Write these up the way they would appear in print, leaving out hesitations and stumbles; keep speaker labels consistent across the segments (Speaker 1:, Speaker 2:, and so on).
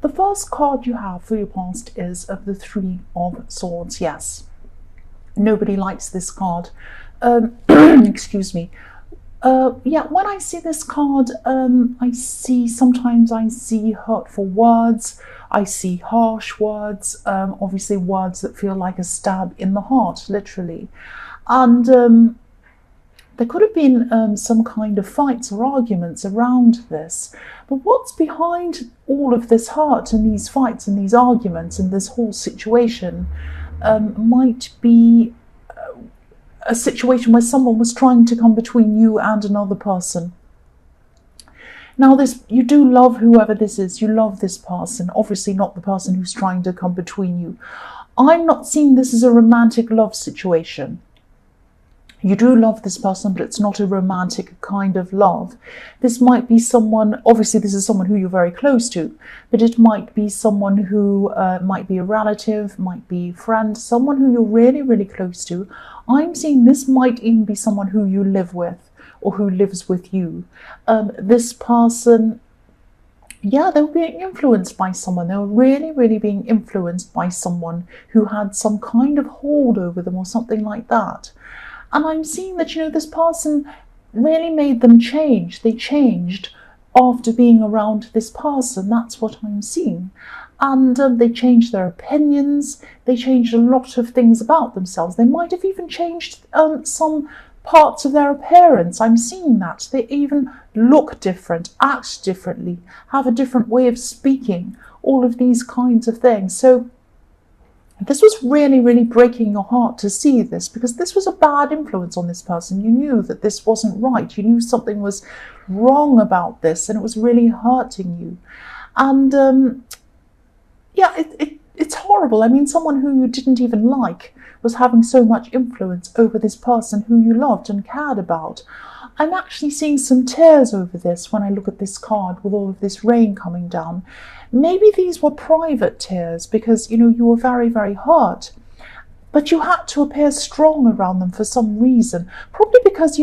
Speaker 1: The first card you have for your past is of the Three of Swords. Yes, nobody likes this card. Excuse me. Yeah, when I see this card, sometimes I see hurtful words, I see harsh words, obviously words that feel like a stab in the heart, literally. And there could have been some kind of fights or arguments around this. But what's behind all of this hurt and these fights and these arguments and this whole situation might be a situation where someone was trying to come between you and another person. Now, you do love whoever this is. You love this person, obviously not the person who's trying to come between you. I'm not seeing this as a romantic love situation. You do love this person, but it's not a romantic kind of love. This might be someone, obviously this is someone who you're very close to, but it might be someone who might be a relative, might be a friend, someone who you're really, really close to. I'm seeing this might even be someone who you live with or who lives with you. This person, yeah, they were being influenced by someone. They were really, really being influenced by someone who had some kind of hold over them or something like that. And I'm seeing that, this person really made them change. They changed after being around this person. That's what I'm seeing. And they changed their opinions. They changed a lot of things about themselves. They might have even changed some parts of their appearance. I'm seeing that. They even look different, act differently, have a different way of speaking, all of these kinds of things. So this was really, really breaking your heart to see this, because this was a bad influence on this person. You knew that this wasn't right. You knew something was wrong about this, and it was really hurting you. And yeah, it's horrible. I mean, someone who you didn't even like was having so much influence over this person who you loved and cared about. I'm actually seeing some tears over this when I look at this card with all of this rain coming down. Maybe these were private tears because, you were very, very hurt. But you had to appear strong around them for some reason. Probably because,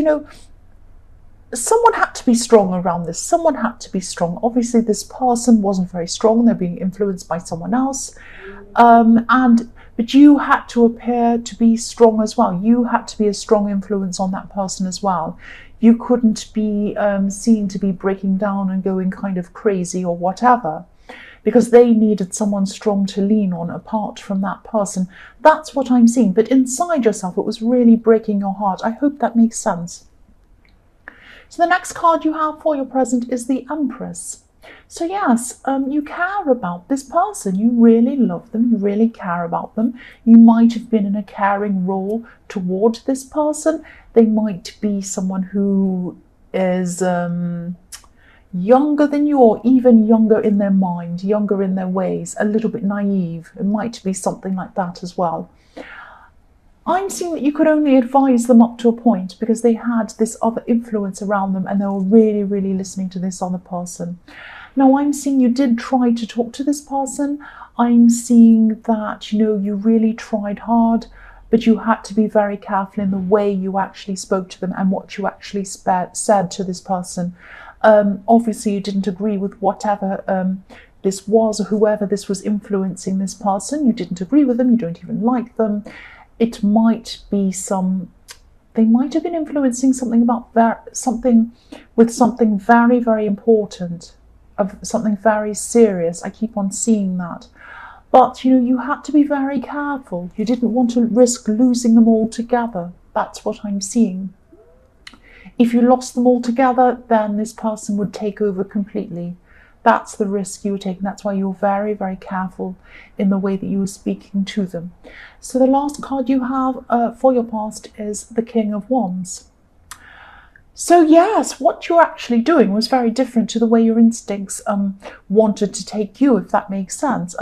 Speaker 1: someone had to be strong around this. Someone had to be strong. Obviously, this person wasn't very strong. They're being influenced by someone else. But you had to appear to be strong as well. You had to be a strong influence on that person as well. You couldn't be seen to be breaking down and going kind of crazy or whatever, because they needed someone strong to lean on apart from that person. That's what I'm seeing. But inside yourself, it was really breaking your heart. I hope that makes sense. So the next card you have for your present is the Empress. So yes, you care about this person. You really love them. You really care about them. You might have been in a caring role toward this person. They might be someone who is younger than you, or even younger in their mind, younger in their ways, a little bit naive. It might be something like that as well. I'm seeing that you could only advise them up to a point because they had this other influence around them and they were really, really listening to this other person. Now, I'm seeing you did try to talk to this person. I'm seeing that, you really tried hard, but you had to be very careful in the way you actually spoke to them and what you actually said to this person. Obviously, you didn't agree with whatever this was, or whoever this was influencing this person. You didn't agree with them. You don't even like them. It might be they might have been influencing something with something very, very important, of something very serious. I keep on seeing that. But, you had to be very careful. You didn't want to risk losing them all together. That's what I'm seeing. If you lost them all together, then this person would take over completely. That's the risk you were taking. That's why you're very, very careful in the way that you were speaking to them. So the last card you have for your past is the King of Wands. So yes, what you're actually doing was very different to the way your instincts wanted to take you, if that makes sense.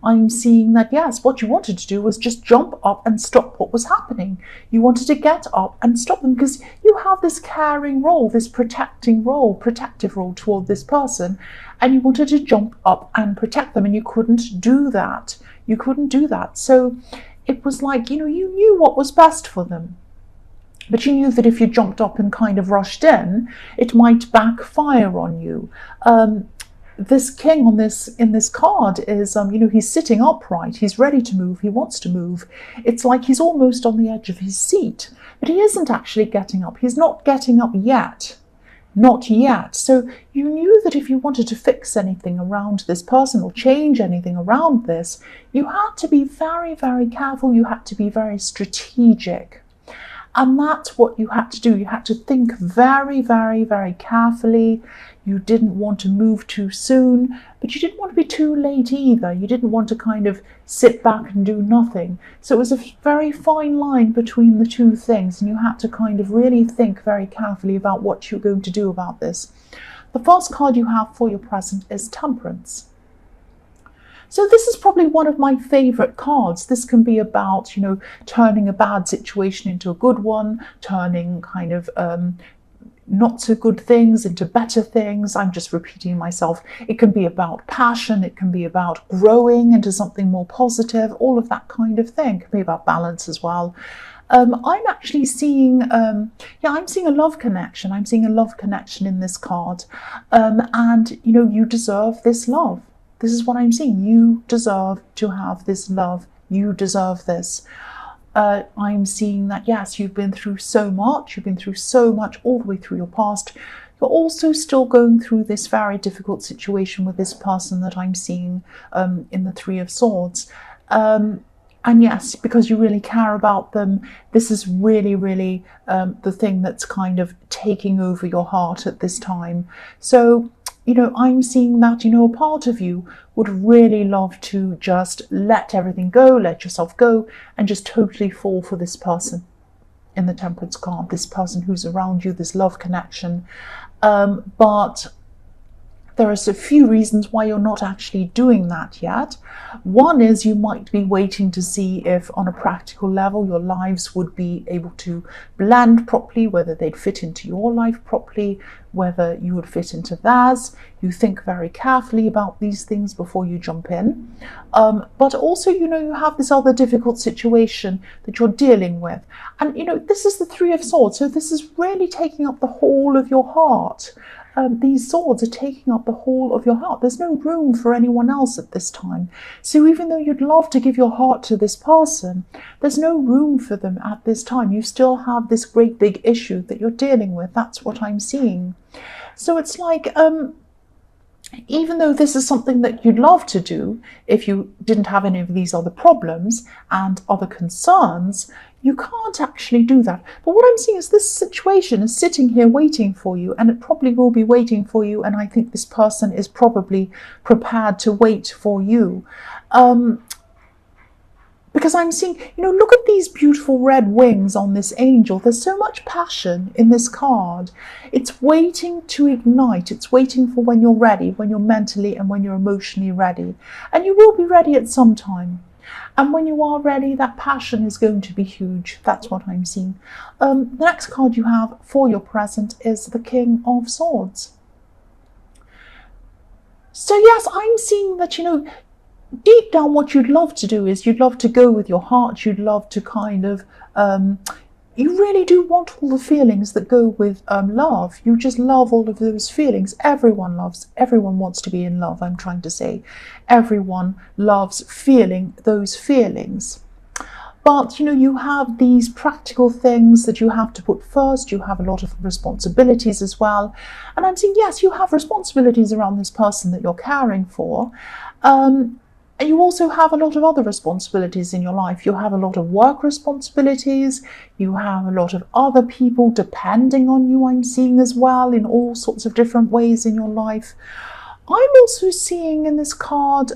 Speaker 1: I'm seeing that, yes, what you wanted to do was just jump up and stop what was happening. You wanted to get up and stop them because you have this caring role, this protective role toward this person, and you wanted to jump up and protect them, and you couldn't do that. You couldn't do that. So it was like, you knew what was best for them. But you knew that if you jumped up and kind of rushed in, it might backfire on you. this king on this in this card is, he's sitting upright, he's ready to move, he wants to move. It's like he's almost on the edge of his seat, but he isn't actually getting up. He's not getting up yet. Not yet. So you knew that if you wanted to fix anything around this person or change anything around this, you had to be very, very careful. You had to be very strategic. And that's what you had to do. You had to think very, very, very carefully. You didn't want to move too soon, but you didn't want to be too late either. You didn't want to kind of sit back and do nothing. So it was a very fine line between the two things, and you had to kind of really think very carefully about what you're going to do about this. The first card you have for your present is Temperance. So this is probably one of my favorite cards. This can be about, turning a bad situation into a good one, turning kind of not so good things into better things. I'm just repeating myself. It can be about passion. It can be about growing into something more positive, all of that kind of thing. It can be about balance as well. I'm actually seeing, I'm seeing a love connection. I'm seeing a love connection in this card. And, you deserve this love. This is what I'm seeing. You deserve to have this love. You deserve this. I'm seeing that, yes, you've been through so much. You've been through so much all the way through your past. You're also still going through this very difficult situation with this person that I'm seeing in the Three of Swords. And yes, because you really care about them, this is really, really the thing that's kind of taking over your heart at this time. So, I'm seeing that, a part of you would really love to just let everything go, let yourself go, and just totally fall for this person in the Temperance card, this person who's around you, this love connection. But there are a few reasons why you're not actually doing that yet. One is you might be waiting to see if on a practical level your lives would be able to blend properly, whether they'd fit into your life properly, whether you would fit into theirs. You think very carefully about these things before you jump in. But also, you have this other difficult situation that you're dealing with. And, this is the Three of Swords. So this is really taking up the whole of your heart. These swords are taking up the whole of your heart. There's no room for anyone else at this time. So even though you'd love to give your heart to this person, there's no room for them at this time. You still have this great big issue that you're dealing with. That's what I'm seeing. So it's like, even though this is something that you'd love to do if you didn't have any of these other problems and other concerns, you can't actually do that. But what I'm seeing is this situation is sitting here waiting for you, and it probably will be waiting for you, and I think this person is probably prepared to wait for you. Because I'm seeing, look at these beautiful red wings on this angel. There's so much passion in this card. It's waiting to ignite. It's waiting for when you're ready, when you're mentally and when you're emotionally ready. And you will be ready at some time. And when you are ready, that passion is going to be huge. That's what I'm seeing. The next card you have for your present is the King of Swords. So yes, I'm seeing that, deep down what you'd love to do is you'd love to go with your heart. You'd love to kind of, you really do want all the feelings that go with love. You just love all of those feelings. Everyone wants to be in love, I'm trying to say. Everyone loves feeling those feelings. But, you have these practical things that you have to put first. You have a lot of responsibilities as well. And I'm saying, yes, you have responsibilities around this person that you're caring for. And you also have a lot of other responsibilities in your life. You have a lot of work responsibilities. You have a lot of other people depending on you, I'm seeing as well, in all sorts of different ways in your life. I'm also seeing in this card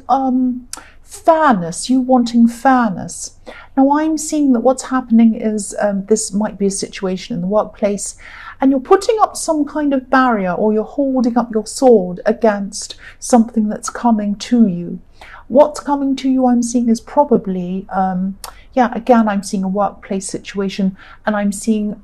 Speaker 1: fairness, you wanting fairness. Now I'm seeing that what's happening is this might be a situation in the workplace, and you're putting up some kind of barrier, or you're holding up your sword against something that's coming to you. What's coming to you, I'm seeing, is probably, again, I'm seeing a workplace situation, and I'm seeing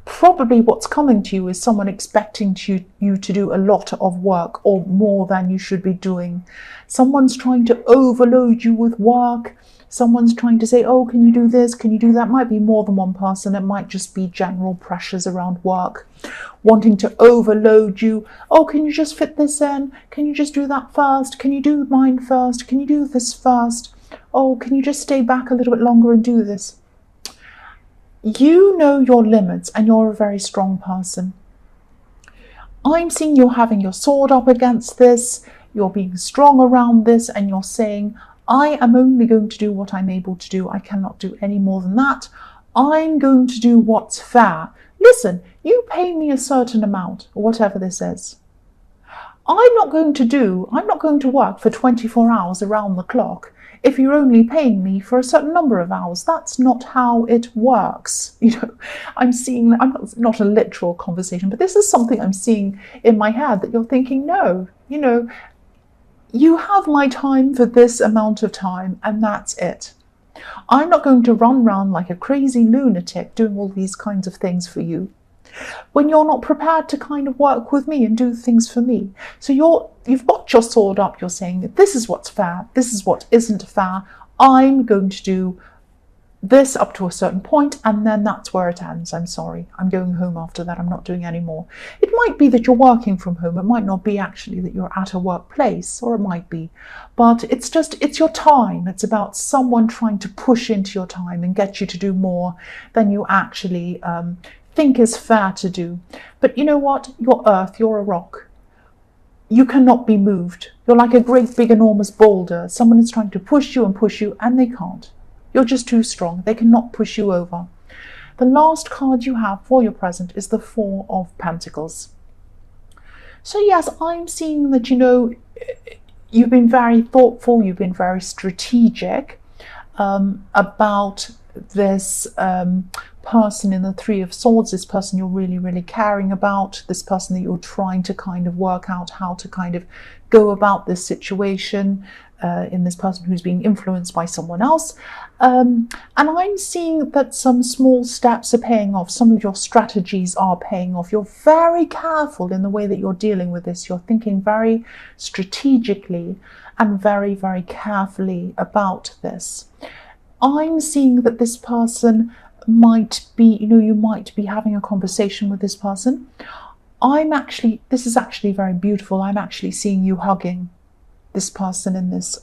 Speaker 1: probably what's coming to you is someone expecting you to do a lot of work or more than you should be doing. Someone's trying to overload you with work. Someone's trying to say, oh, can you do this? Can you do that? Might be more than one person. It might just be general pressures around work, wanting to overload you. Oh, can you just fit this in? Can you just do that first? Can you do mine first? Can you do this first? Oh, can you just stay back a little bit longer and do this? You know your limits and you're a very strong person. I'm seeing you're having your sword up against this. You're being strong around this and you're saying, I am only going to do what I'm able to do. I cannot do any more than that. I'm going to do what's fair. Listen, you pay me a certain amount, or whatever this is. I'm not going to work for 24 hours around the clock if you're only paying me for a certain number of hours. That's not how it works. I'm seeing, not a literal conversation, but this is something I'm seeing in my head that you're thinking, no, you have my time for this amount of time and that's it. I'm not going to run around like a crazy lunatic doing all these kinds of things for you when you're not prepared to kind of work with me and do things for me. So you've got your sword up, you're saying that this is what's fair, this is what isn't fair. I'm going to do this up to a certain point and then that's where it ends. I'm sorry, I'm going home after that. I'm not doing any more. It might be that you're working from home. It might not be actually that you're at a workplace, or it might be, but it's your time. It's about someone trying to push into your time and get you to do more than you actually think is fair to do. But you know what? You're earth, you're a rock. You cannot be moved. You're like a great big enormous boulder. Someone is trying to push you and they can't. You're just too strong. They cannot push you over. The last card you have for your present is the Four of Pentacles. So yes, I'm seeing that, you've been very thoughtful, you've been very strategic about this person in the Three of Swords, this person you're really, really caring about, this person that you're trying to kind of work out how to kind of go about this situation, in this person who's being influenced by someone else. And I'm seeing that some small steps are paying off. Some of your strategies are paying off. You're very careful in the way that you're dealing with this. You're thinking very strategically and very, very carefully about this. I'm seeing that this person might be, you might be having a conversation with this person. This is actually very beautiful. I'm actually seeing you hugging this person in this.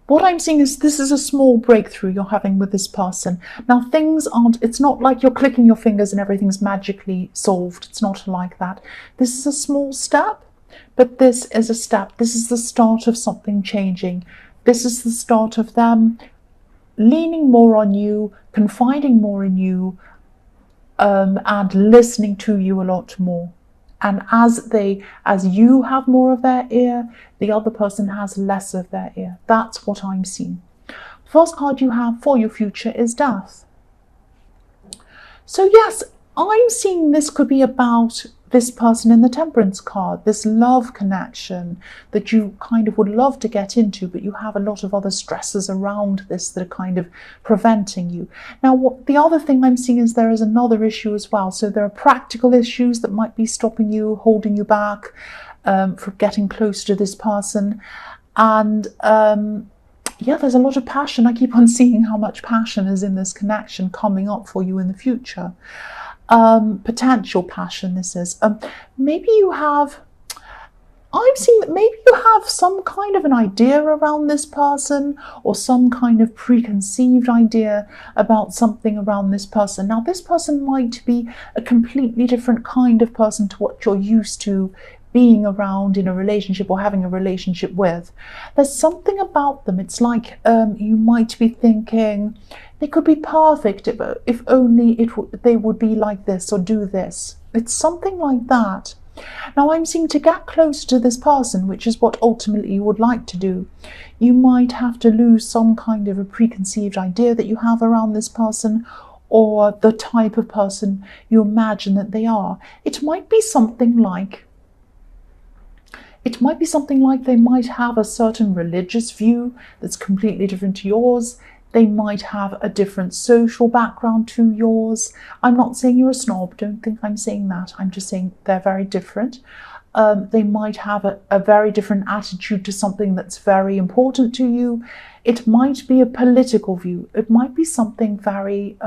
Speaker 1: What I'm seeing is this is a small breakthrough you're having with this person. Now it's not like you're clicking your fingers and everything's magically solved. It's not like that. This is a small step, but this is a step. This is the start of something changing. This is the start of them leaning more on you, confiding more in you, and listening to you a lot more. And as you have more of their ear, the other person has less of their ear. That's what I'm seeing. The first card you have for your future is Death. So yes, I'm seeing this could be about this person in the Temperance card, this love connection that you kind of would love to get into, but you have a lot of other stresses around this that are kind of preventing you. Now, the other thing I'm seeing is there is another issue as well. So there are practical issues that might be stopping you, holding you back from getting close to this person. And yeah, there's a lot of passion. I keep on seeing how much passion is in this connection coming up for you in the future. Potential passion this is. Maybe you have, I'm seeing that maybe you have some kind of an idea around this person or some kind of preconceived idea about something around this person. Now this person might be a completely different kind of person to what you're used to being around in a relationship or having a relationship with. There's something about them. It's like you might be thinking they could be perfect if only they would be like this or do this. It's something like that. Now I'm seeing to get close to this person, which is what ultimately you would like to do, you might have to lose some kind of a preconceived idea that you have around this person or the type of person you imagine that they are. It might be something like they might have a certain religious view that's completely different to yours. They might have a different social background to yours. I'm not saying you're a snob. Don't think I'm saying that. I'm just saying they're very different. They might have a very different attitude to something that's very important to you. It might be a political view. It might be something very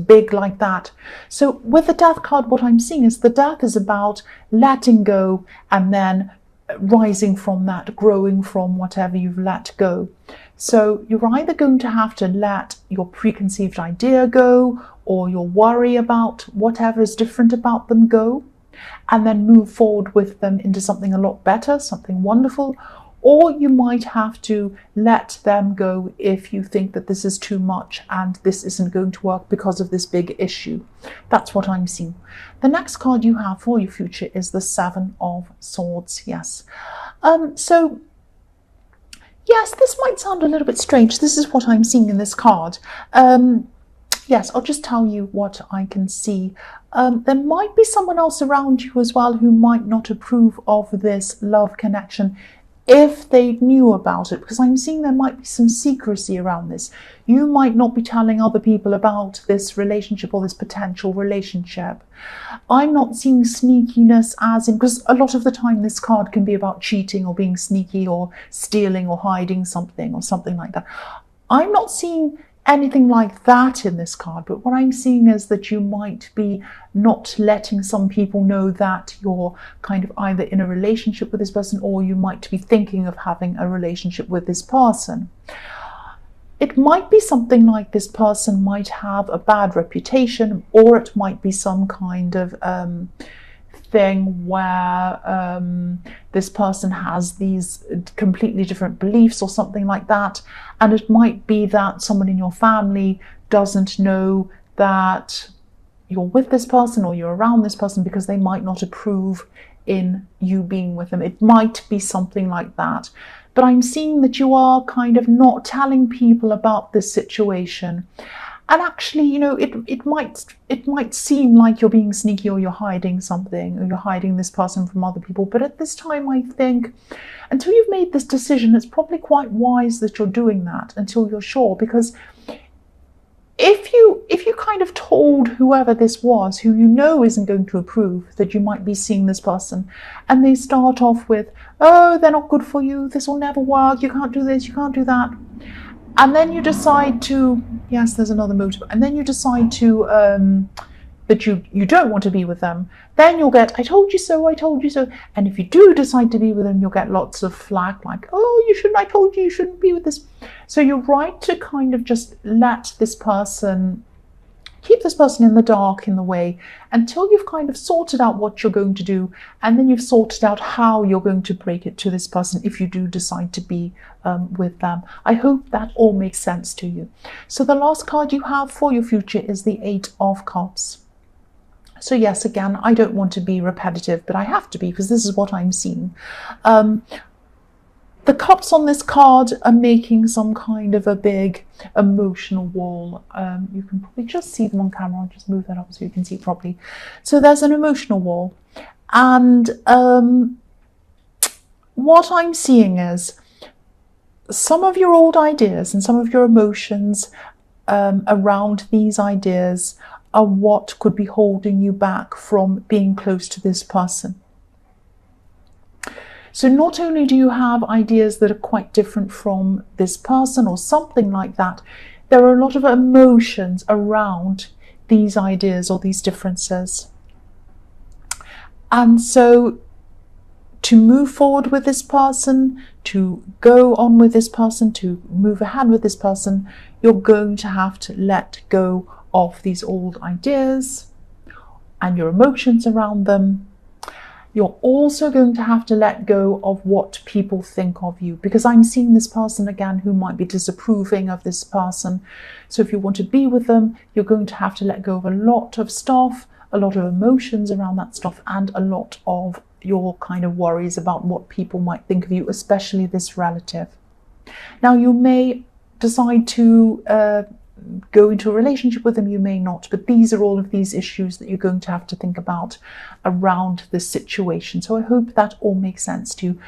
Speaker 1: big like that. So with the Death card, what I'm seeing is the Death is about letting go and then rising from that, growing from whatever you've let go. So you're either going to have to let your preconceived idea go, or your worry about whatever is different about them go, and then move forward with them into something a lot better, something wonderful. Or you might have to let them go if you think that this is too much and this isn't going to work because of this big issue. That's what I'm seeing. The next card you have for your future is the Seven of Swords. Yes. So, yes, this might sound a little bit strange. This is what I'm seeing in this card. Yes, I'll just tell you what I can see. There might be someone else around you as well who might not approve of this love connection if they knew about it, because I'm seeing there might be some secrecy around this. You might not be telling other people about this relationship or this potential relationship. I'm not seeing sneakiness as in, because a lot of the time this card can be about cheating or being sneaky or stealing or hiding something or something like that. I'm not seeing anything like that in this card, but what I'm seeing is that you might be not letting some people know that you're kind of either in a relationship with this person, or you might be thinking of having a relationship with this person. It might be something like this person might have a bad reputation, or it might be some kind of thing where this person has these completely different beliefs or something like that, and it might be that someone in your family doesn't know that you're with this person or you're around this person because they might not approve in you being with them. It might be something like that, but I'm seeing that you are kind of not telling people about this situation. And actually, you know, it might seem like you're being sneaky or you're hiding something, or you're hiding this person from other people. But at this time, I think until you've made this decision, it's probably quite wise that you're doing that until you're sure. Because if you kind of told whoever this was, who you know isn't going to approve, that you might be seeing this person, and they start off with, oh, they're not good for you, this will never work, you can't do this, you can't do that. And then you decide to, yes, there's another motive, and then you decide to, that you don't want to be with them, then you'll get, I told you so, I told you so. And if you do decide to be with them, you'll get lots of flack, like, oh, you shouldn't, I told you, you shouldn't be with this. So you're right to kind of just let this person, keep this person in the dark, in the way, until you've kind of sorted out what you're going to do, and then you've sorted out how you're going to break it to this person if you do decide to be with them. I hope that all makes sense to you. So the last card you have for your future is the Eight of Cups. So yes, again, I don't want to be repetitive, but I have to be, because this is what I'm seeing. The cups on this card are making some kind of a big emotional wall. You can probably just see them on camera. I'll just move that up so you can see it properly. So there's an emotional wall. And what I'm seeing is some of your old ideas and some of your emotions around these ideas are what could be holding you back from being close to this person. So not only do you have ideas that are quite different from this person or something like that, there are a lot of emotions around these ideas or these differences. And so to move forward with this person, to go on with this person, to move ahead with this person, you're going to have to let go of these old ideas and your emotions around them. You're also going to have to let go of what people think of you, because I'm seeing this person again who might be disapproving of this person. So if you want to be with them, you're going to have to let go of a lot of stuff, a lot of emotions around that stuff, and a lot of your kind of worries about what people might think of you, especially this relative. Now, you may decide to go into a relationship with them, you may not, but these are all of these issues that you're going to have to think about around this situation. So I hope that all makes sense to you.